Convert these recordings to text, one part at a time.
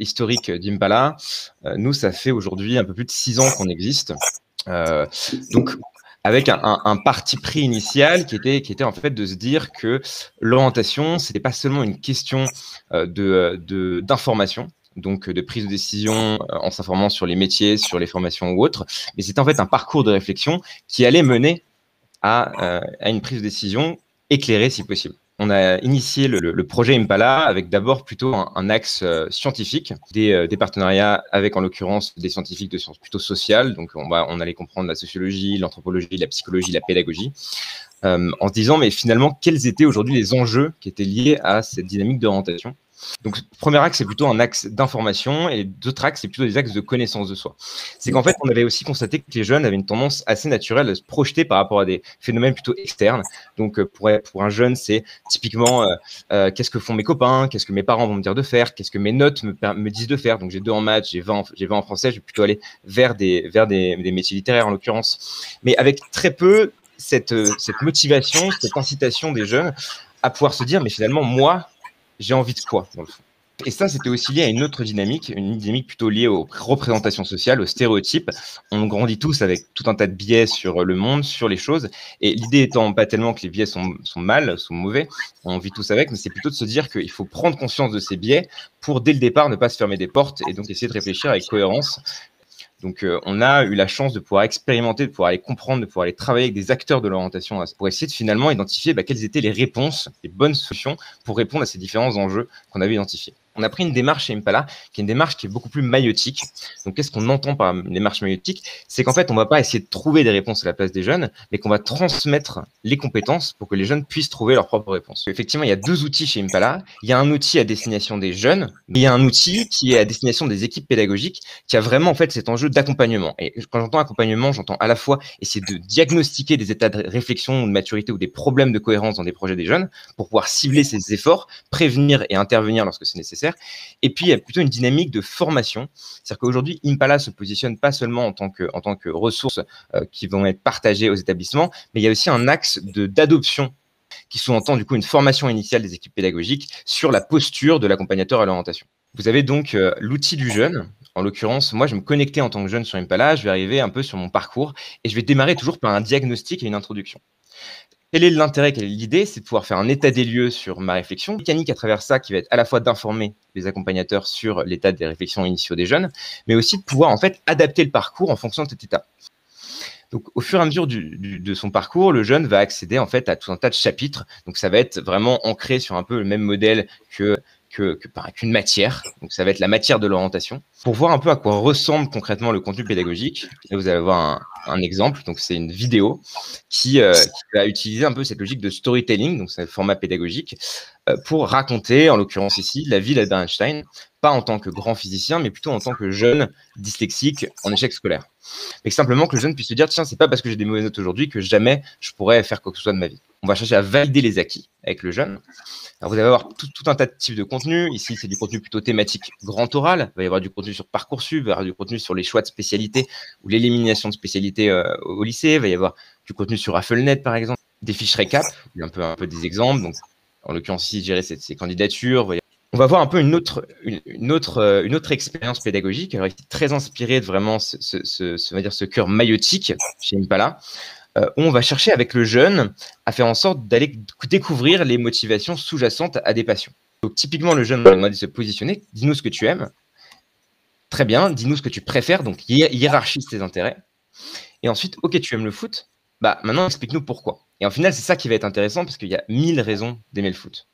historique d'Impala. Nous, ça fait aujourd'hui un peu plus de 6 ans qu'on existe. Donc, avec un parti pris initial qui était en fait de se dire que l'orientation, c'était pas seulement une question d'information, donc de prise de décision en s'informant sur les métiers, sur les formations ou autres, mais c'était en fait un parcours de réflexion qui allait mener à une prise de décision éclairée si possible. On a initié le projet Impala avec d'abord plutôt un axe scientifique, des partenariats avec en l'occurrence des scientifiques de sciences plutôt sociales, donc on allait comprendre la sociologie, l'anthropologie, la psychologie, la pédagogie, en se disant mais finalement quels étaient aujourd'hui les enjeux qui étaient liés à cette dynamique d'orientation. Donc, le premier axe, c'est plutôt un axe d'information et d'autres axes, c'est plutôt des axes de connaissance de soi. C'est qu'en fait, on avait aussi constaté que les jeunes avaient une tendance assez naturelle à se projeter par rapport à des phénomènes plutôt externes. Donc, pour un jeune, c'est typiquement qu'est-ce que font mes copains, qu'est-ce que mes parents vont me dire de faire, qu'est-ce que mes notes me disent de faire. Donc, j'ai 2 en maths, j'ai 20 en français, je vais plutôt aller vers des métiers littéraires en l'occurrence. Mais avec très peu cette motivation, cette incitation des jeunes à pouvoir se dire, mais finalement, moi, j'ai envie de quoi, dans le fond. Et ça, c'était aussi lié à une autre dynamique, une dynamique plutôt liée aux représentations sociales, aux stéréotypes. On grandit tous avec tout un tas de biais sur le monde, sur les choses. Et l'idée étant pas tellement que les biais sont mauvais, on vit tous avec, mais c'est plutôt de se dire qu'il faut prendre conscience de ces biais pour, dès le départ, ne pas se fermer des portes et donc essayer de réfléchir avec cohérence. Donc, on a eu la chance de pouvoir expérimenter, de pouvoir aller comprendre, de pouvoir aller travailler avec des acteurs de l'orientation pour essayer de finalement identifier quelles étaient les réponses, les bonnes solutions pour répondre à ces différents enjeux qu'on avait identifiés. On a pris une démarche chez Impala qui est une démarche qui est beaucoup plus maïotique. Donc, qu'est-ce qu'on entend par une démarche maïotique? C'est qu'en fait, on ne va pas essayer de trouver des réponses à la place des jeunes, mais qu'on va transmettre les compétences pour que les jeunes puissent trouver leurs propres réponses. Effectivement, il y a 2 outils chez Impala. Il y a un outil à destination des jeunes, mais il y a un outil qui est à destination des équipes pédagogiques qui a vraiment en fait cet enjeu d'accompagnement. Et quand j'entends accompagnement, j'entends à la fois essayer de diagnostiquer des états de réflexion ou de maturité ou des problèmes de cohérence dans des projets des jeunes pour pouvoir cibler ces efforts, prévenir et intervenir lorsque c'est nécessaire. Et puis, il y a plutôt une dynamique de formation. C'est-à-dire qu'aujourd'hui, Impala se positionne pas seulement en tant que ressources qui vont être partagées aux établissements, mais il y a aussi un axe d'adoption qui sous-entend du coup une formation initiale des équipes pédagogiques sur la posture de l'accompagnateur à l'orientation. Vous avez donc l'outil du jeune. En l'occurrence, moi, je vais me connecter en tant que jeune sur Impala, je vais arriver un peu sur mon parcours et je vais démarrer toujours par un diagnostic et une introduction. Quel est l'intérêt, quelle est l'idée? C'est de pouvoir faire un état des lieux sur ma réflexion mécanique à travers ça, qui va être à la fois d'informer les accompagnateurs sur l'état des réflexions initiaux des jeunes, mais aussi de pouvoir en fait adapter le parcours en fonction de cet état. Donc, au fur et à mesure de son parcours, le jeune va accéder en fait à tout un tas de chapitres. Donc, ça va être vraiment ancré sur un peu le même modèle qu'une matière. Donc, ça va être la matière de l'orientation. Pour voir un peu à quoi ressemble concrètement le contenu pédagogique, là, vous allez avoir un exemple. Donc, c'est une vidéo qui va utiliser un peu cette logique de storytelling, donc c'est un format pédagogique, pour raconter, en l'occurrence ici, la vie d'Albert Einstein, pas en tant que grand physicien, mais plutôt en tant que jeune dyslexique en échec scolaire. Mais simplement que le jeune puisse se dire, tiens, c'est pas parce que j'ai des mauvaises notes aujourd'hui que jamais je pourrais faire quoi que ce soit de ma vie. On va chercher à valider les acquis avec le jeune. Alors, vous allez avoir tout un tas de types de contenus. Ici, c'est du contenu plutôt thématique grand oral. Il va y avoir du contenu sur Parcoursup, il va y avoir du contenu sur les choix de spécialité ou l'élimination de spécialité au lycée. Il va y avoir du contenu sur Afflenet, par exemple, des fiches récap, un peu des exemples. Donc, en l'occurrence, ici, je dirais ces candidatures. On va voir un peu une autre expérience pédagogique, alors, très inspirée de vraiment ce cœur maïotique chez Impala, où on va chercher avec le jeune à faire en sorte d'aller découvrir les motivations sous-jacentes à des passions. Donc typiquement, le jeune, on va demander de se positionner, dis-nous ce que tu aimes, très bien, dis-nous ce que tu préfères, donc hiérarchise tes intérêts, et ensuite, ok, tu aimes le foot, maintenant explique-nous pourquoi. Et en final, c'est ça qui va être intéressant, parce qu'il y a 1000 raisons d'aimer le foot.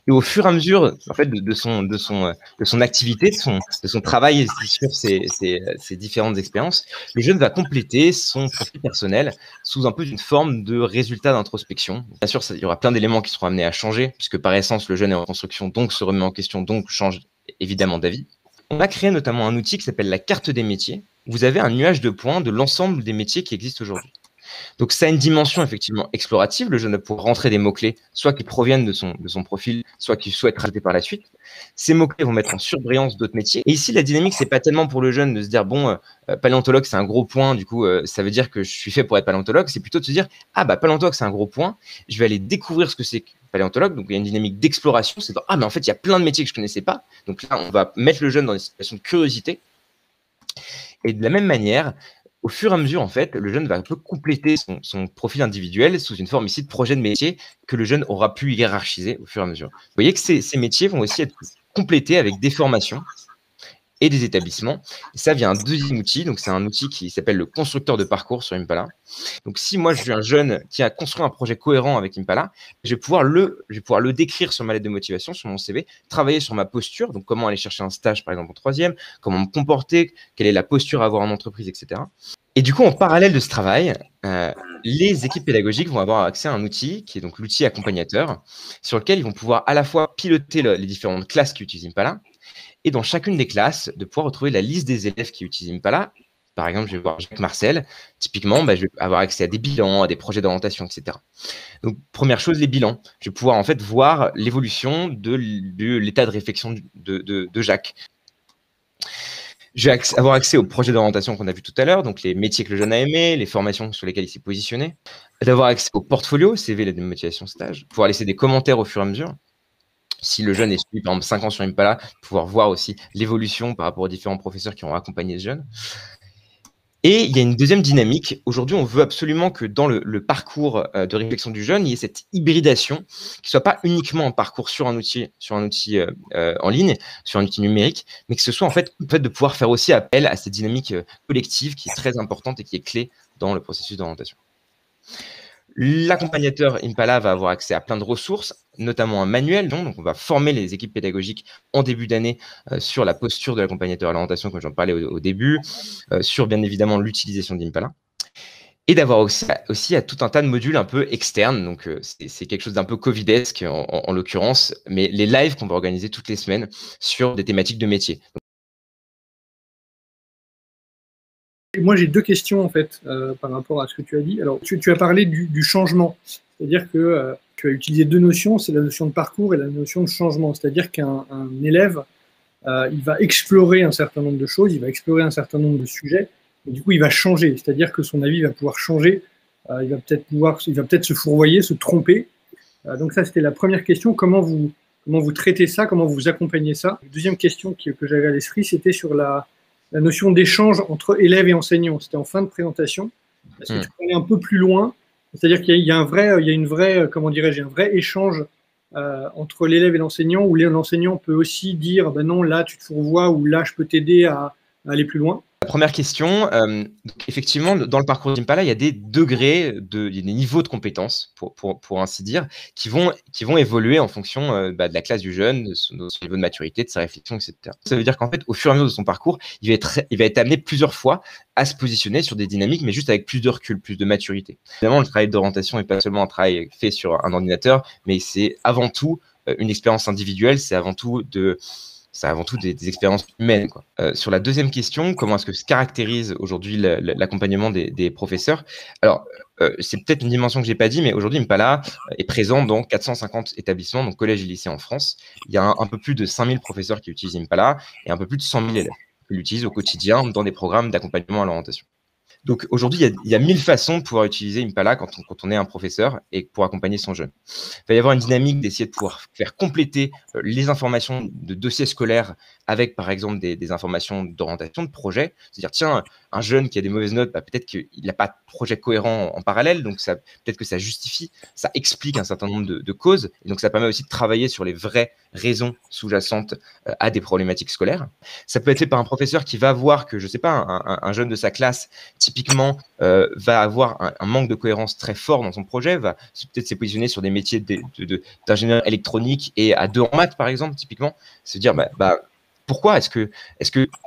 Et au fur et à mesure en fait, de son activité, de son travail sur ces différentes expériences, le jeune va compléter son profil personnel sous un peu une forme de résultat d'introspection. Bien sûr, il y aura plein d'éléments qui seront amenés à changer, puisque par essence, le jeune est en construction, donc se remet en question, donc change évidemment d'avis. On a créé notamment un outil qui s'appelle la carte des métiers. Vous avez un nuage de points de l'ensemble des métiers qui existent aujourd'hui. Donc, ça a une dimension effectivement explorative. Le jeune va pouvoir rentrer des mots-clés, soit qui proviennent de son profil, soit qu'il souhaite rajouter par la suite. Ces mots-clés vont mettre en surbrillance d'autres métiers. Et ici, la dynamique, c'est pas tellement pour le jeune de se dire, bon, paléontologue, c'est un gros point, du coup, ça veut dire que je suis fait pour être paléontologue. C'est plutôt de se dire, paléontologue, c'est un gros point. Je vais aller découvrir ce que c'est que paléontologue. Donc, il y a une dynamique d'exploration. C'est ah, mais en fait, il y a plein de métiers que je ne connaissais pas. Donc là, on va mettre le jeune dans une situation de curiosité. Et de la même manière, au fur et à mesure, en fait, le jeune va un peu compléter son profil individuel sous une forme ici de projet de métier que le jeune aura pu hiérarchiser au fur et à mesure. Vous voyez que ces métiers vont aussi être complétés avec des formations et des établissements. Et ça via un deuxième outil. Donc, c'est un outil qui s'appelle le constructeur de parcours sur Impala. Donc, si moi, je suis un jeune qui a construit un projet cohérent avec Impala, je vais pouvoir le décrire sur ma lettre de motivation, sur mon CV, travailler sur ma posture, donc comment aller chercher un stage, par exemple, en troisième, comment me comporter, quelle est la posture à avoir en entreprise, etc. Et du coup, en parallèle de ce travail, les équipes pédagogiques vont avoir accès à un outil qui est donc l'outil accompagnateur, sur lequel ils vont pouvoir à la fois piloter les différentes classes qui utilisent Impala, et dans chacune des classes, de pouvoir retrouver la liste des élèves qui utilisent Impala. Par exemple, je vais voir Jacques Marcel. Typiquement, je vais avoir accès à des bilans, à des projets d'orientation, etc. Donc, première chose, les bilans. Je vais pouvoir en fait voir l'évolution de l'état de réflexion de Jacques. Je vais avoir accès aux projets d'orientation qu'on a vu tout à l'heure, donc les métiers que le jeune a aimés, les formations sur lesquelles il s'est positionné. D'avoir accès au portfolio, CV, lettre de motivation, stage. Pouvoir laisser des commentaires au fur et à mesure. Si le jeune est suivi, par exemple, 5 ans sur Impala, pouvoir voir aussi l'évolution par rapport aux différents professeurs qui ont accompagné ce jeune. Et il y a une deuxième dynamique. Aujourd'hui, on veut absolument que dans le parcours de réflexion du jeune, il y ait cette hybridation, qui ne soit pas uniquement un parcours sur un outil en ligne, sur un outil numérique, mais que ce soit en fait de pouvoir faire aussi appel à cette dynamique collective qui est très importante et qui est clé dans le processus d'orientation. L'accompagnateur Impala va avoir accès à plein de ressources, notamment un manuel. Donc, on va former les équipes pédagogiques en début d'année sur la posture de l'accompagnateur à l'orientation, comme j'en parlais au début, sur bien évidemment l'utilisation d'Impala. Et d'avoir aussi à tout un tas de modules un peu externes. Donc, c'est quelque chose d'un peu covidesque en l'occurrence, mais les lives qu'on va organiser toutes les semaines sur des thématiques de métier. Moi, j'ai deux questions en fait par rapport à ce que tu as dit. Alors, tu as parlé du changement, c'est-à-dire que tu as utilisé deux notions, c'est la notion de parcours et la notion de changement. C'est-à-dire qu'un élève, il va explorer un certain nombre de choses, il va explorer un certain nombre de sujets, et du coup, il va changer. C'est-à-dire que son avis va pouvoir changer, il va peut-être se fourvoyer, se tromper. Donc ça, c'était la première question. Comment vous traitez ça, comment vous accompagnez ça? La deuxième question que j'avais à l'esprit, c'était sur la notion d'échange entre élèves et enseignants. C'était en fin de présentation. Est-ce que tu peux aller un peu plus loin? C'est-à-dire qu'il y a un vrai échange entre l'élève et l'enseignant, où l'enseignant peut aussi dire ben non, là tu te fourvoies, ou là je peux t'aider à aller plus loin. La première question, effectivement, dans le parcours d'Impala, il y a des degrés, il y a des niveaux de compétences, pour ainsi dire, qui vont évoluer en fonction de la classe du jeune, de son niveau de maturité, de sa réflexion, etc. Ça veut dire qu'en fait, au fur et à mesure de son parcours, il va être amené plusieurs fois à se positionner sur des dynamiques, mais juste avec plus de recul, plus de maturité. Évidemment, le travail d'orientation n'est pas seulement un travail fait sur un ordinateur, mais c'est avant tout une expérience individuelle, c'est avant tout des expériences humaines, quoi. Sur la deuxième question, comment est-ce que se caractérise aujourd'hui l'accompagnement des professeurs? Alors, c'est peut-être une dimension que je n'ai pas dit, mais aujourd'hui, Impala est présent dans 450 établissements, donc collèges et lycées en France. Il y a un peu plus de 5000 professeurs qui utilisent Impala et un peu plus de 100 000 élèves qui l'utilisent au quotidien dans des programmes d'accompagnement à l'orientation. Donc aujourd'hui, il y a 1000 façons de pouvoir utiliser Impala quand on est un professeur et pour accompagner son jeune. Il va y avoir une dynamique d'essayer de pouvoir faire compléter les informations de dossiers scolaires avec, par exemple, des informations d'orientation, de projet. C'est-à-dire, tiens, un jeune qui a des mauvaises notes, peut-être qu'il n'a pas de projet cohérent en parallèle, donc peut-être que ça justifie, ça explique un certain nombre de causes, et donc ça permet aussi de travailler sur les vraies raisons sous-jacentes à des problématiques scolaires. Ça peut être fait par un professeur qui va voir que, je ne sais pas, un jeune de sa classe, typiquement, va avoir un manque de cohérence très fort dans son projet, va peut-être se positionner sur des métiers d'ingénieur électronique et à 2 en maths, par exemple, typiquement, se dire, pourquoi est-ce que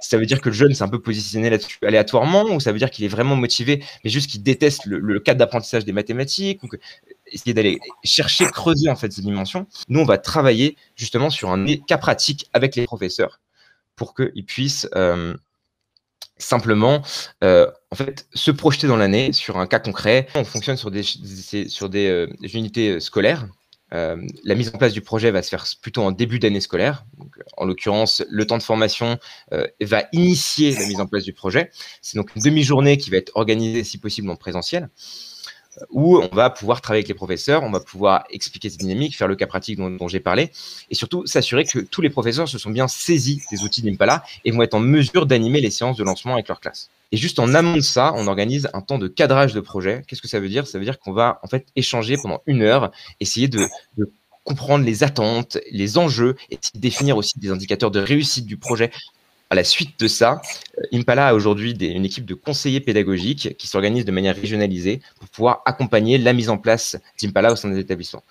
ça veut dire que le jeune s'est un peu positionné là-dessus aléatoirement, ou ça veut dire qu'il est vraiment motivé, mais juste qu'il déteste le cadre d'apprentissage des mathématiques, ou essayer d'aller chercher, creuser en fait ces dimensions. Nous, on va travailler justement sur un cas pratique avec les professeurs pour qu'ils puissent simplement en fait, se projeter dans l'année sur un cas concret. On fonctionne sur des unités scolaires. La mise en place du projet va se faire plutôt en début d'année scolaire. Donc, en l'occurrence, le temps de formation va initier la mise en place du projet. C'est donc une demi-journée qui va être organisée, si possible, en présentiel. où on va pouvoir travailler avec les professeurs, on va pouvoir expliquer cette dynamique, faire le cas pratique dont j'ai parlé, et surtout s'assurer que tous les professeurs se sont bien saisis des outils d'Impala et vont être en mesure d'animer les séances de lancement avec leur classe. Et juste en amont de ça, on organise un temps de cadrage de projet. Qu'est-ce que ça veut dire? Ça veut dire qu'on va en fait échanger pendant 1 heure, essayer de comprendre les attentes, les enjeux, et définir aussi des indicateurs de réussite du projet. À la suite de ça, Impala a aujourd'hui une équipe de conseillers pédagogiques qui s'organise de manière régionalisée pour pouvoir accompagner la mise en place d'Impala au sein des établissements.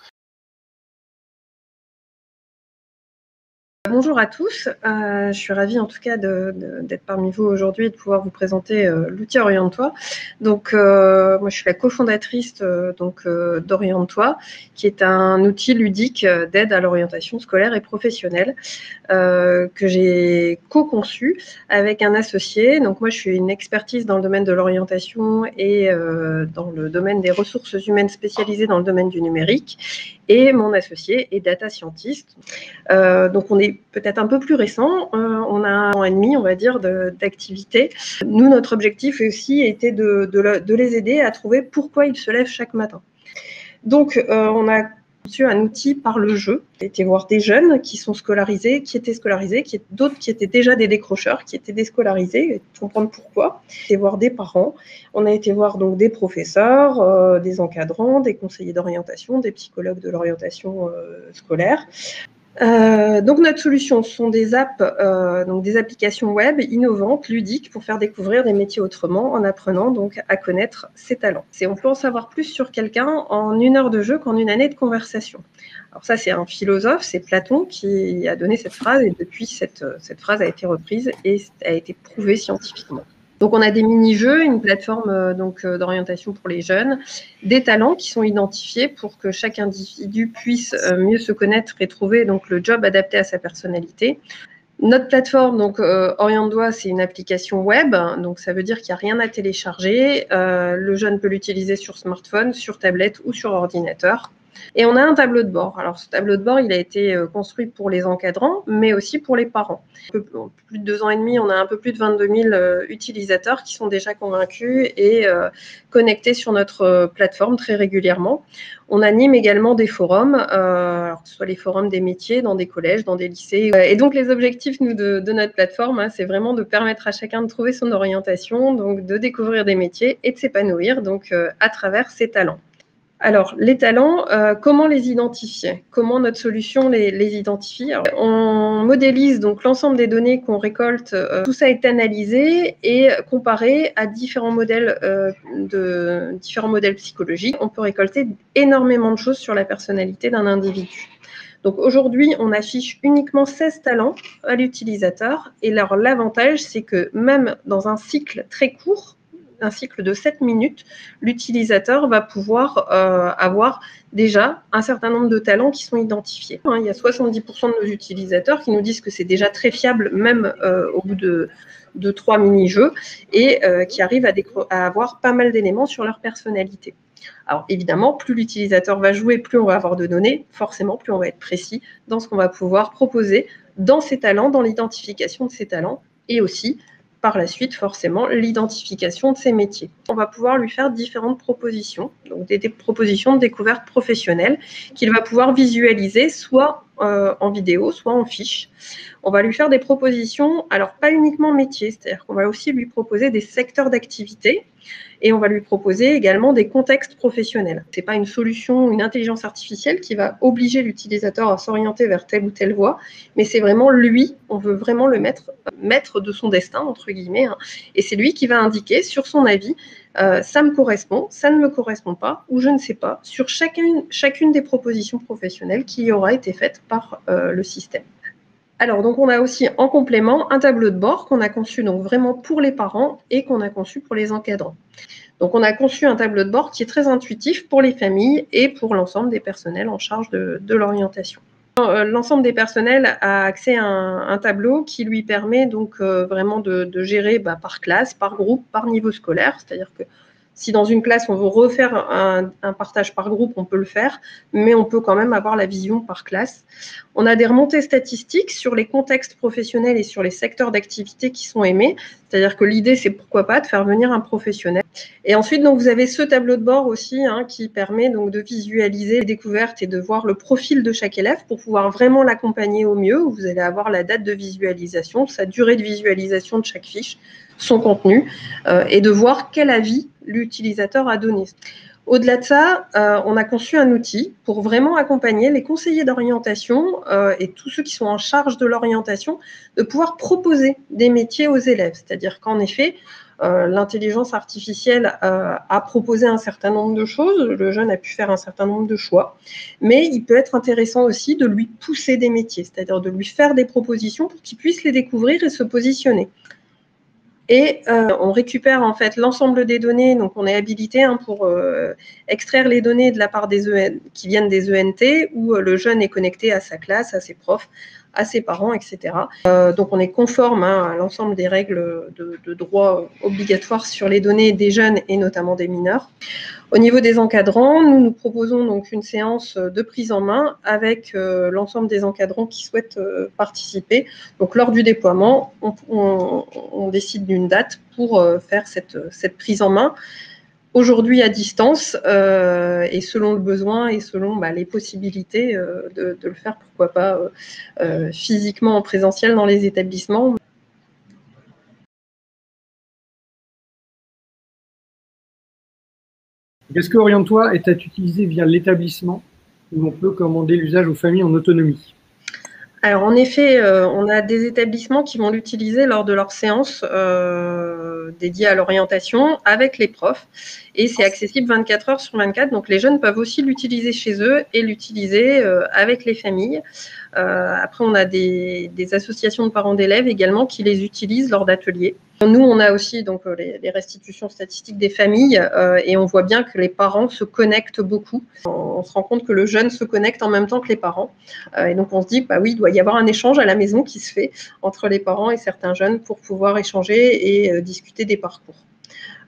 Bonjour à tous, je suis ravie en tout cas d'être parmi vous aujourd'hui et de pouvoir vous présenter l'outil Oriente-toi. Donc moi je suis la cofondatrice d'Oriente-toi, qui est un outil ludique d'aide à l'orientation scolaire et professionnelle que j'ai co-conçu avec un associé. Donc moi je suis une expertise dans le domaine de l'orientation et dans le domaine des ressources humaines spécialisées dans le domaine du numérique. Et mon associé est data scientist. Donc on est peut-être un peu plus récent, on a 1 an et demi, on va dire, d'activité. Nous, notre objectif aussi était de les aider à trouver pourquoi ils se lèvent chaque matin. Donc on a conçu un outil par le jeu. On a été voir des jeunes qui sont scolarisés, qui étaient scolarisés, d'autres qui étaient déjà des décrocheurs, qui étaient déscolarisés, et comprendre pourquoi. On a été voir des parents, on a été voir donc des professeurs, des encadrants, des conseillers d'orientation, des psychologues de l'orientation scolaire. Donc notre solution, ce sont des apps, donc des applications web innovantes, ludiques, pour faire découvrir des métiers autrement, en apprenant donc à connaître ses talents. On peut en savoir plus sur quelqu'un en 1 heure de jeu qu'en 1 année de conversation. Alors ça, c'est un philosophe, c'est Platon qui a donné cette phrase, et depuis, cette phrase a été reprise et a été prouvée scientifiquement. Donc on a des mini-jeux, une plateforme d'orientation pour les jeunes, des talents qui sont identifiés pour que chaque individu puisse mieux se connaître et trouver donc le job adapté à sa personnalité. Notre plateforme, donc Oriente-toi, c'est une application web, donc ça veut dire qu'il n'y a rien à télécharger. Le jeune peut l'utiliser sur smartphone, sur tablette ou sur ordinateur. Et on a un tableau de bord. Alors ce tableau de bord, il a été construit pour les encadrants, mais aussi pour les parents. En plus de 2 ans et demi, on a un peu plus de 22 000 utilisateurs qui sont déjà convaincus et connectés sur notre plateforme très régulièrement. On anime également des forums, alors que ce soit les forums des métiers dans des collèges, dans des lycées. Et donc les objectifs de notre plateforme, c'est vraiment de permettre à chacun de trouver son orientation, donc de découvrir des métiers et de s'épanouir donc à travers ses talents. Alors, les talents, comment les identifier? Comment notre solution les identifie? Alors, on modélise donc l'ensemble des données qu'on récolte. Tout ça est analysé et comparé à différents modèles psychologiques. On peut récolter énormément de choses sur la personnalité d'un individu. Donc aujourd'hui, on affiche uniquement 16 talents à l'utilisateur. Et l'avantage, c'est que même dans un cycle très court, un cycle de 7 minutes, l'utilisateur va pouvoir avoir déjà un certain nombre de talents qui sont identifiés. Il y a 70% de nos utilisateurs qui nous disent que c'est déjà très fiable, même au bout de 3 mini-jeux, et qui arrivent à avoir pas mal d'éléments sur leur personnalité. Alors évidemment, plus l'utilisateur va jouer, plus on va avoir de données, forcément, plus on va être précis dans ce qu'on va pouvoir proposer dans ses talents, dans l'identification de ses talents, et aussi par la suite, forcément, l'identification de ses métiers. On va pouvoir lui faire différentes propositions, donc des propositions de découverte professionnelle qu'il va pouvoir visualiser soit en vidéo, soit en fiche. On va lui faire des propositions, alors pas uniquement métiers, c'est-à-dire qu'on va aussi lui proposer des secteurs d'activité et on va lui proposer également des contextes professionnels. Ce n'est pas une solution, une intelligence artificielle qui va obliger l'utilisateur à s'orienter vers telle ou telle voie, mais c'est vraiment lui, on veut vraiment le maître de son destin, entre guillemets, et c'est lui qui va indiquer sur son avis ça me correspond, ça ne me correspond pas, ou je ne sais pas, sur chacune des propositions professionnelles qui aura été faites par le système. Alors, donc, on a aussi en complément un tableau de bord qu'on a conçu donc vraiment pour les parents et qu'on a conçu pour les encadrants. Donc, on a conçu un tableau de bord qui est très intuitif pour les familles et pour l'ensemble des personnels en charge de l'orientation. L'ensemble des personnels a accès à un tableau qui lui permet donc vraiment de gérer par classe, par groupe, par niveau scolaire, c'est-à-dire que Si dans une classe, on veut refaire un partage par groupe, on peut le faire, mais on peut quand même avoir la vision par classe. On a des remontées statistiques sur les contextes professionnels et sur les secteurs d'activité qui sont aimés. C'est-à-dire que l'idée, c'est pourquoi pas de faire venir un professionnel. Et ensuite, donc, vous avez ce tableau de bord aussi qui permet donc de visualiser les découvertes et de voir le profil de chaque élève pour pouvoir vraiment l'accompagner au mieux. Vous allez avoir la date de visualisation, sa durée de visualisation de chaque fiche, son contenu, et de voir quel avis l'utilisateur a donné. Au-delà de ça, on a conçu un outil pour vraiment accompagner les conseillers d'orientation et tous ceux qui sont en charge de l'orientation de pouvoir proposer des métiers aux élèves. C'est-à-dire qu'en effet, l'intelligence artificielle a proposé un certain nombre de choses, le jeune a pu faire un certain nombre de choix, mais il peut être intéressant aussi de lui pousser des métiers, c'est-à-dire de lui faire des propositions pour qu'il puisse les découvrir et se positionner. Et on récupère en fait l'ensemble des données, donc on est habilité pour extraire les données de la part des qui viennent des ENT, où le jeune est connecté à sa classe, à ses profs, à ses parents, etc. Donc on est conforme à l'ensemble des règles de droit obligatoires sur les données des jeunes et notamment des mineurs. Au niveau des encadrants, nous proposons donc une séance de prise en main avec l'ensemble des encadrants qui souhaitent participer. Donc lors du déploiement, on décide d'une date pour faire cette prise en main. Aujourd'hui à distance et selon le besoin et selon les possibilités de le faire, pourquoi pas physiquement en présentiel dans les établissements. Est-ce que Oriente-toi est utilisé via l'établissement où on peut commander l'usage aux familles en autonomie? Alors en effet, on a des établissements qui vont l'utiliser lors de leurs séances dédiées à l'orientation avec les profs et c'est accessible 24 heures sur 24. Donc les jeunes peuvent aussi l'utiliser chez eux et l'utiliser avec les familles. Après, on a des associations de parents d'élèves également qui les utilisent lors d'ateliers. Nous, on a aussi donc les restitutions statistiques des familles et on voit bien que les parents se connectent beaucoup. On se rend compte que le jeune se connecte en même temps que les parents. Et donc, on se dit, bah oui, il doit y avoir un échange à la maison qui se fait entre les parents et certains jeunes pour pouvoir échanger et discuter des parcours.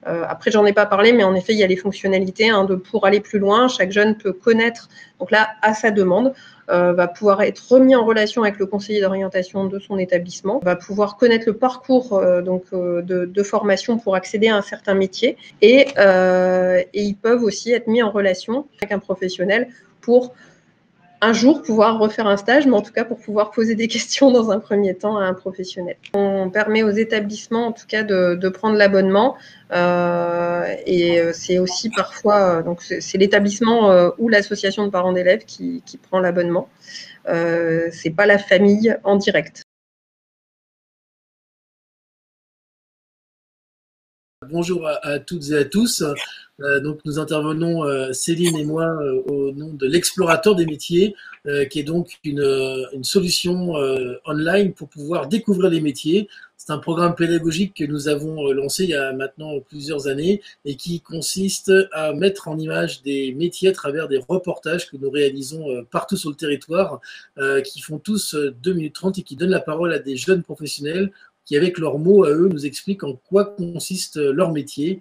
Après, j'en ai pas parlé, mais en effet, il y a les fonctionnalités pour aller plus loin. Chaque jeune peut connaître, donc là, à sa demande, va pouvoir être remis en relation avec le conseiller d'orientation de son établissement, va pouvoir connaître le parcours de formation pour accéder à un certain métier et ils peuvent aussi être mis en relation avec un professionnel pour un jour pouvoir refaire un stage, mais en tout cas pour pouvoir poser des questions dans un premier temps à un professionnel. On permet aux établissements en tout cas de prendre l'abonnement et c'est aussi parfois, donc c'est l'établissement ou l'association de parents d'élèves qui prend l'abonnement. C'est pas la famille en direct. Bonjour à toutes et à tous. Donc nous intervenons, Céline et moi, au nom de l'explorateur des métiers, qui est donc une solution online pour pouvoir découvrir les métiers. C'est un programme pédagogique que nous avons lancé il y a maintenant plusieurs années et qui consiste à mettre en image des métiers à travers des reportages que nous réalisons partout sur le territoire, qui font tous 2 minutes 30 et qui donnent la parole à des jeunes professionnels qui, avec leurs mots à eux, nous expliquent en quoi consiste leur métier.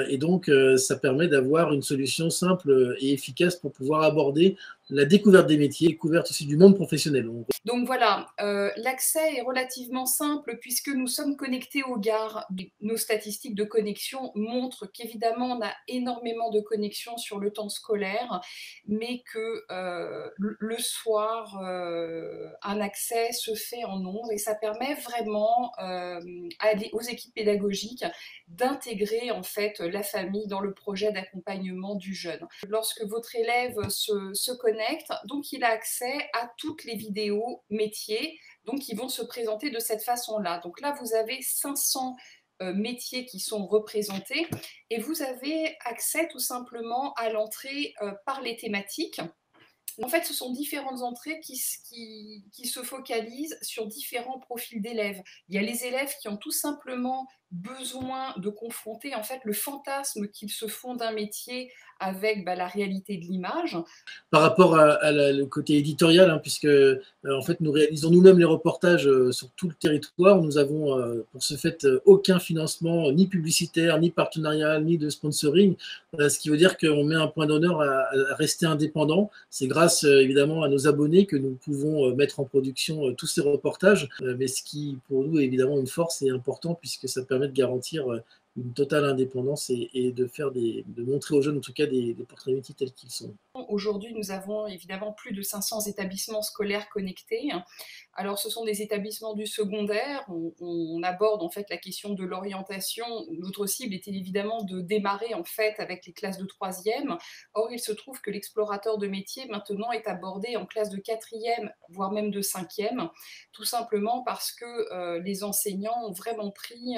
Et donc, ça permet d'avoir une solution simple et efficace pour pouvoir aborder la découverte des métiers, découverte aussi du monde professionnel. Donc voilà, l'accès est relativement simple puisque nous sommes connectés aux gares. Nos statistiques de connexion montrent qu'évidemment on a énormément de connexions sur le temps scolaire, mais que le soir, un accès se fait en nombre et ça permet vraiment aux équipes pédagogiques d'intégrer en fait la famille dans le projet d'accompagnement du jeune. Lorsque votre élève se connecte, donc il a accès à toutes les vidéos métiers, donc qui vont se présenter de cette façon-là. Donc là, vous avez 500 métiers qui sont représentés et vous avez accès tout simplement à l'entrée par les thématiques. En fait, ce sont différentes entrées qui se focalisent sur différents profils d'élèves. Il y a les élèves qui ont tout simplement besoin de confronter en fait le fantasme qu'ils se font d'un métier avec la réalité de l'image. Par rapport le côté éditorial, hein, puisque en fait nous réalisons nous-mêmes les reportages sur tout le territoire, nous avons pour ce fait aucun financement ni publicitaire, ni partenarial, ni de sponsoring, ce qui veut dire qu'on met un point d'honneur à rester indépendant. C'est grâce évidemment à nos abonnés que nous pouvons mettre en production tous ces reportages, mais ce qui pour nous est évidemment une force et important puisque ça permet de garantir une totale indépendance et de montrer aux jeunes en tout cas des portraits métiers tels qu'ils sont. Aujourd'hui, nous avons évidemment plus de 500 établissements scolaires connectés. Alors, ce sont des établissements du secondaire. On aborde en fait la question de l'orientation. Notre cible était évidemment de démarrer en fait avec les classes de 3e. Or, il se trouve que l'explorateur de métier maintenant est abordé en classe de 4e, voire même de 5e, tout simplement parce que les enseignants ont vraiment pris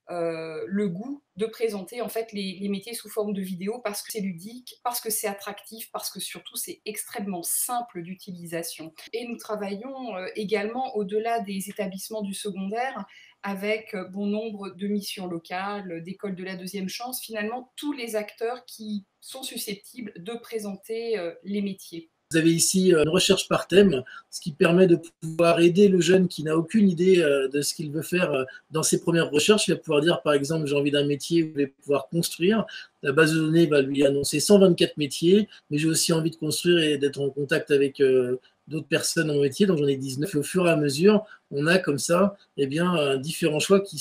le goût de présenter en fait les métiers sous forme de vidéo parce que c'est ludique, parce que c'est attractif, parce que surtout c'est extrêmement simple d'utilisation. Et nous travaillons également au-delà des établissements du secondaire avec bon nombre de missions locales, d'écoles de la deuxième chance, finalement tous les acteurs qui sont susceptibles de présenter les métiers. Vous avez ici une recherche par thème, ce qui permet de pouvoir aider le jeune qui n'a aucune idée de ce qu'il veut faire dans ses premières recherches. Il va pouvoir dire, par exemple, j'ai envie d'un métier où je vais pouvoir construire. La base de données va lui annoncer 124 métiers, mais j'ai aussi envie de construire et d'être en contact avec d'autres personnes en métier, donc j'en ai 19. Et au fur et à mesure, on a comme ça différents choix qui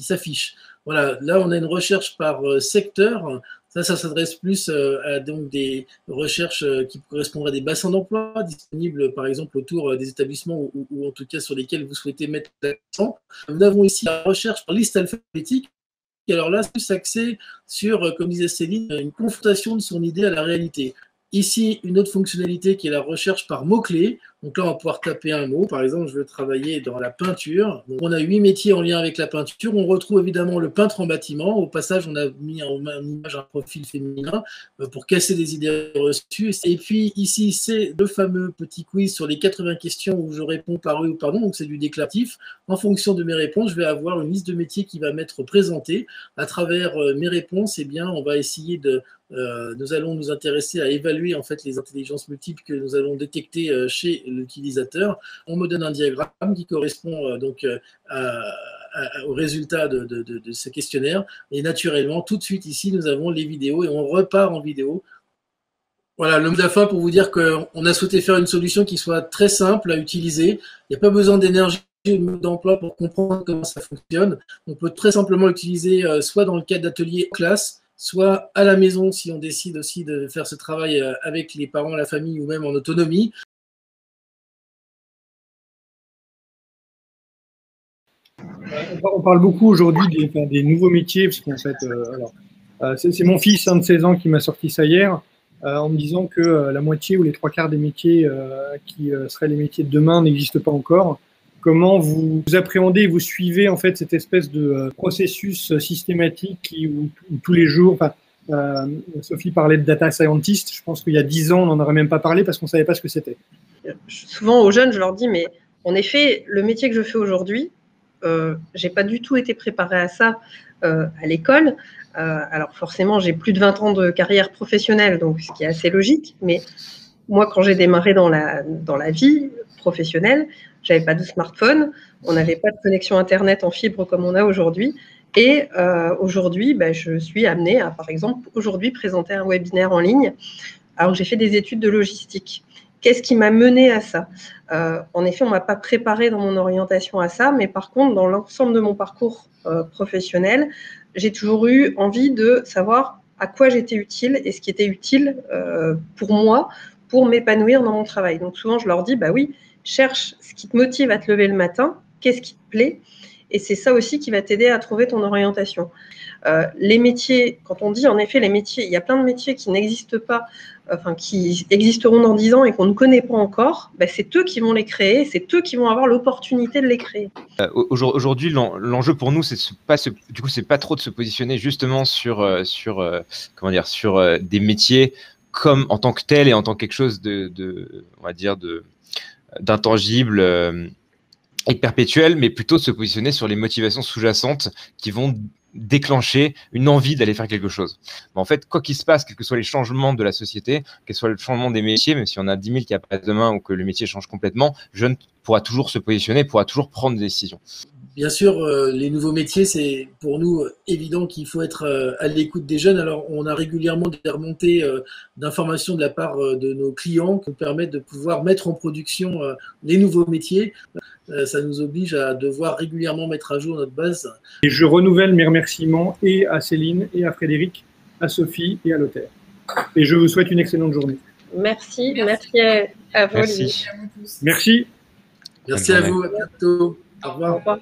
s'affichent. Voilà, là, on a une recherche par secteur. Ça s'adresse plus à donc des recherches qui correspondraient à des bassins d'emploi disponibles, par exemple, autour des établissements ou en tout cas sur lesquels vous souhaitez mettre l'accent. Nous avons ici la recherche par liste alphabétique. Et alors là, c'est plus axé sur, comme disait Céline, une confrontation de son idée à la réalité. Ici, une autre fonctionnalité qui est la recherche par mots-clés. Donc là, on va pouvoir taper un mot. Par exemple, je veux travailler dans la peinture. Donc, on a 8 métiers en lien avec la peinture. On retrouve évidemment le peintre en bâtiment. Au passage, on a mis en image un profil féminin pour casser des idées reçues. Et puis ici, c'est le fameux petit quiz sur les 80 questions où je réponds par oui ou par non. Donc c'est du déclaratif. En fonction de mes réponses, je vais avoir une liste de métiers qui va m'être présentée. À travers mes réponses, on va essayer nous allons nous intéresser à évaluer en fait les intelligences multiples que nous allons détecter chez l'utilisateur. On me donne un diagramme qui correspond au résultat de ce questionnaire. Et naturellement, tout de suite ici, nous avons les vidéos et on repart en vidéo. Voilà, le mot de la fin pour vous dire qu'on a souhaité faire une solution qui soit très simple à utiliser. Il n'y a pas besoin d'énergie d'emploi pour comprendre comment ça fonctionne. On peut très simplement l'utiliser soit dans le cadre d'ateliers en classe, soit à la maison si on décide aussi de faire ce travail avec les parents, la famille ou même en autonomie. On parle beaucoup aujourd'hui des nouveaux métiers, parce qu'en fait, c'est mon fils de 16 ans qui m'a sorti ça hier, en me disant que la moitié ou les 3/4 des métiers qui seraient les métiers de demain n'existent pas encore. Comment vous appréhendez, vous suivez en fait cette espèce de processus systématique où tous les jours, Sophie parlait de data scientist, je pense qu'il y a 10 ans, on n'en aurait même pas parlé parce qu'on ne savait pas ce que c'était. Souvent aux jeunes, je leur dis, mais en effet, le métier que je fais aujourd'hui, j'ai pas du tout été préparée à ça à l'école. Alors forcément, j'ai plus de 20 ans de carrière professionnelle, donc ce qui est assez logique, mais moi, quand j'ai démarré dans la vie professionnelle, j'avais pas de smartphone, on n'avait pas de connexion Internet en fibre comme on a aujourd'hui. Et aujourd'hui, je suis amenée à, par exemple, aujourd'hui présenter un webinaire en ligne alors que j'ai fait des études de logistique. Qu'est-ce qui m'a mené à ça ? En effet, on ne m'a pas préparé dans mon orientation à ça, mais par contre, dans l'ensemble de mon parcours professionnel, j'ai toujours eu envie de savoir à quoi j'étais utile et ce qui était utile pour moi, pour m'épanouir dans mon travail. Donc souvent, je leur dis, oui, cherche ce qui te motive à te lever le matin, qu'est-ce qui te plaît, et c'est ça aussi qui va t'aider à trouver ton orientation. Les métiers, quand on dit en effet les métiers, il y a plein de métiers qui n'existent pas, qui existeront dans 10 ans et qu'on ne connaît pas encore, c'est eux qui vont les créer, c'est eux qui vont avoir l'opportunité de les créer. Aujourd'hui, l'enjeu pour nous, c'est pas trop de se positionner justement sur des métiers comme en tant que tel et en tant que quelque chose on va dire d'intangible être perpétuel, mais plutôt se positionner sur les motivations sous-jacentes qui vont déclencher une envie d'aller faire quelque chose. Mais en fait, quoi qu'il se passe, quels que soient les changements de la société, quel soit le changement des métiers, même si on a 10 000 qui apparaissent demain ou que le métier change complètement, jeune pourra toujours se positionner, pourra toujours prendre des décisions. Bien sûr, les nouveaux métiers, c'est pour nous évident qu'il faut être à l'écoute des jeunes. Alors, on a régulièrement des remontées d'informations de la part de nos clients qui nous permettent de pouvoir mettre en production les nouveaux métiers. Ça nous oblige à devoir régulièrement mettre à jour notre base. Et je renouvelle mes remerciements et à Céline, et à Frédéric, à Sophie et à Lothaire. Et je vous souhaite une excellente journée. Merci à vous. Merci. Merci. Merci à vous, à bientôt. Au revoir. Au revoir.